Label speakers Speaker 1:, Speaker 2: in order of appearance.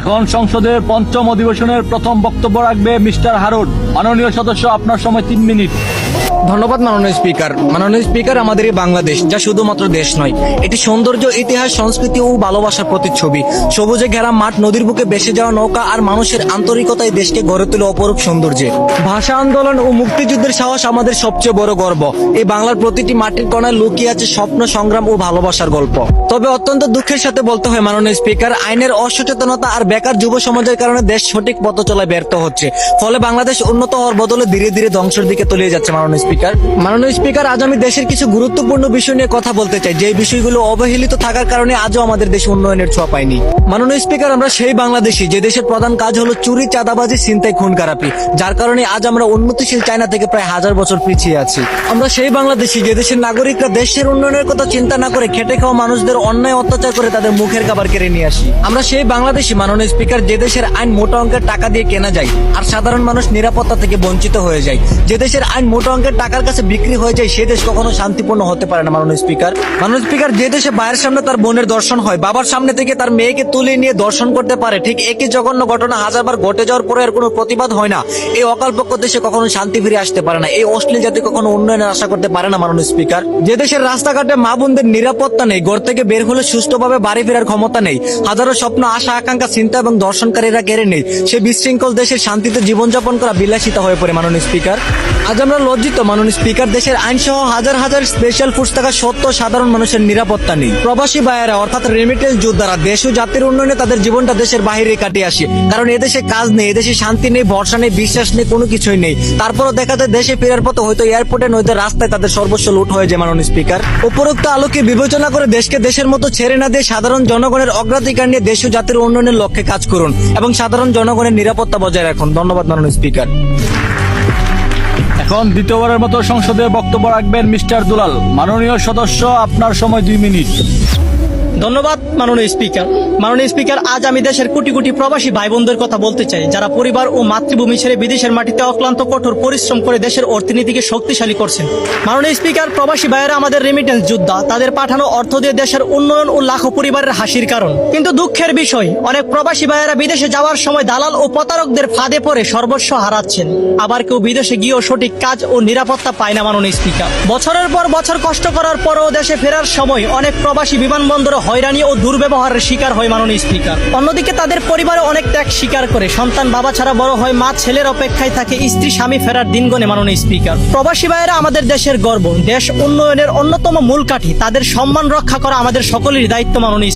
Speaker 1: এখন সংসদের পঞ্চম অধিবেশনের প্রথম বক্তব্য রাখবে মিস্টার হারুন। মাননীয় সদস্য, আপনার সময় 3 মিনিট।
Speaker 2: ধন্যবাদ মাননীয় স্পিকার। মাননীয় স্পিকার, আমাদের এই বাংলাদেশ যা শুধুমাত্র দেশ নয়, এটি সৌন্দর্য, ইতিহাস, সংস্কৃতি ও ভালোবাসার প্রতিচ্ছবি। সবুজে ঘেরা মাঠ, নদীর বুকে ভেসে যাওয়া নৌকা আর মানুষের আন্তরিকতায় দেশকে গড়ে তোলে অপরূপ সৌন্দর্যে। ভাষা আন্দোলন ও মুক্তিযুদ্ধের সাহস আমাদের সবচেয়ে বড় গর্ব। এই বাংলার প্রতিটি মাটির কোণায় লুকিয়ে আছে স্বপ্ন, সংগ্রাম ও ভালোবাসার গল্প। তবে অত্যন্ত দুঃখের সাথে বলতে হয় মাননীয় স্পিকার, আইনের অসচেতনতা আর বেকার যুব সমাজের কারণে দেশ সঠিক পথ চলায় ব্যর্থ হচ্ছে। ফলে বাংলাদেশ উন্নত হওয়ার বদলে ধীরে ধীরে ধ্বংসের দিকে তলিয়ে যাচ্ছে। মাননীয় স্পিকার, আজ আমি দেশের কিছু গুরুত্বপূর্ণ বিষয় নিয়ে কথা বলতে চাই, যে বিষয়গুলো অবহেলিত থাকার কারণে আজও আমাদের দেশ উন্নয়নের ছোঁয়া পায়নি। মাননীয় স্পিকার, আমরা সেই বাংলাদেশি যে দেশের প্রধান কাজ হলো চুরি, চাঁদাবাজি, ছিনতাই, খুন খারাপি, যার কারণে আজ আমরা উন্নতিশীল চায়না থেকে প্রায় 1000 বছর পিছিয়ে আছি। আমরা সেই বাংলাদেশি যে দেশের নাগরিকরা দেশের উন্নয়নের কথা চিন্তা না করে খেটে খাওয়া মানুষদের অন্যায় অত্যাচার করে তাদের মুখের খাবার কেড়ে নিয়ে আসি। আমরা সেই বাংলাদেশি মাননীয় স্পিকার, যে দেশের আইন মোটা অঙ্কের টাকা দিয়ে কেনা যায় আর সাধারণ মানুষ নিরাপত্তা থেকে বঞ্চিত হয়ে যায়। যে দেশের আইন মোটা অঙ্কের টাকার কাছে বিক্রি হয়ে যায়, সে দেশ কখনো শান্তিপূর্ণ হতে পারে না। মাননীয় স্পিকার, যে দেশে ভাইয়ের সামনে তার বোনের দর্শন হয়, বাবার সামনে থেকে তার মেয়েকে তুলে নিয়ে দর্শন করতে পারে, ঠিক একই জঘন্য ঘটনা 1000 বার ঘটে যাওয়ার পরে আর কোনো প্রতিবাদ হয় না, এই অকালপক্ষ দেশে কখনো শান্তি ফিরে আসতে পারে না। এই অশ্লীল জাতি কখনো উন্নয়নের আশা করতে পারে না। মাননীয় স্পিকার, যে দেশের রাস্তাঘাটে মা বোনদের নিরাপত্তা নেই, ঘর থেকে বের হলে সুস্থভাবে বাড়ি ফেরার ক্ষমতা নেই, হাজারো স্বপ্ন, আশা, আকাঙ্ক্ষা, চিন্তা এবং দর্শনকারীরা কেড়ে নেই, সে বিশৃঙ্খল দেশের শান্তিতে জীবনযাপন করা বিলাসিতা হয়ে পড়ে। মাননীয় স্পিকার, আজ আমরা লজ্জিত মাননীয় স্পিকার, দেশের আইন সহ হাজার হাজার স্পেশাল ফোর্স থাকা সত্ত্বেও সাধারণ মানুষের নিরাপত্তা নেই। প্রবাসী ভাইয়েরা অর্থাৎ রেমিটেন্স যোদ্ধারা দেশ ও জাতির উন্নয়নে তাদের জীবনটা দেশের বাইরে কাটিয়ে আসে, কারণ এদেশে কাজ নেই, এদেশে শান্তি নেই, ভরসা নেই, বিশ্বাস নেই, কোনো কিছুই নেই। তারপরও দেখা যায় দেশে ফেরার পথে হয়তো এয়ারপোর্টে নয়তো রাস্তায় তাদের সর্বস্ব লুট হয়ে যায়। মাননীয় স্পিকার, উপরোক্ত আলোকে বিবেচনা করে দেশকে দেশের মতো ছেড়ে না দিয়ে সাধারণ জনগণের অগ্রাধিকার নিয়ে দেশ ও জাতির উন্নয়নের লক্ষ্যে কাজ করুন এবং সাধারণ জনগণের নিরাপত্তা বজায় রাখুন। ধন্যবাদ মাননীয় স্পিকার।
Speaker 1: এখন দ্বিতীয়বারের মতো সংসদে বক্তব্য রাখবেন মিস্টার দুলাল। মাননীয় সদস্য, আপনার সময় 2 মিনিট।
Speaker 3: ধন্যবাদ মাননীয় স্পিকার। মাননীয় স্পিকার, আজ আমি দেশের কোটি কোটি প্রবাসী ভাই বোনদের কথা বলতে চাই, যারা পরিবার ও মাতৃভূমি ছেড়ে বিদেশের মাটিতে অক্লান্ত কঠোর পরিশ্রম করে দেশের অর্থনীতিকে শক্তিশালী করছেন। মাননীয় স্পিকার, প্রবাসী ভাইয়েরা আমাদের রেমিটেন্স যোদ্ধা, তাদের পাঠানো অর্থ দিয়ে দেশের উন্নয়ন ও লাখো পরিবারের হাসির কারণ। কিন্তু দুঃখের বিষয়, অনেক প্রবাসী ভাইয়েরা বিদেশে যাওয়ার সময় দালাল ও প্রতারকদের ফাঁদে পড়ে সর্বস্ব হারাচ্ছেন। আবার কেউ বিদেশে গিয়েও সঠিক কাজ ও নিরাপত্তা পায় না। মাননীয় স্পিকার, বছরের পর বছর কষ্ট করার পরও দেশে ফেরার সময় অনেক প্রবাসী বিমানবন্দরে হয়রানি ও দুর্ব্যবহারের শিকার হয়। মাননীয় স্পিকার, অন্যদিকে তাদের পরিবারে অনেক ত্যাগ স্বীকার করে সন্তান বাবা ছাড়া বড় হয়, মা ছেলের অপেক্ষায় থাকে, স্ত্রী স্বামী ফেরার দিন গণে। মাননীয় স্পিকার, প্রবাসী ভাইয়েরা আমাদের দেশের গর্ব, দেশ উন্নয়নের অন্যতম মূল কাঠি, তাদের সম্মান রক্ষা করা আমাদের সকলেরই দায়িত্ব। মাননীয়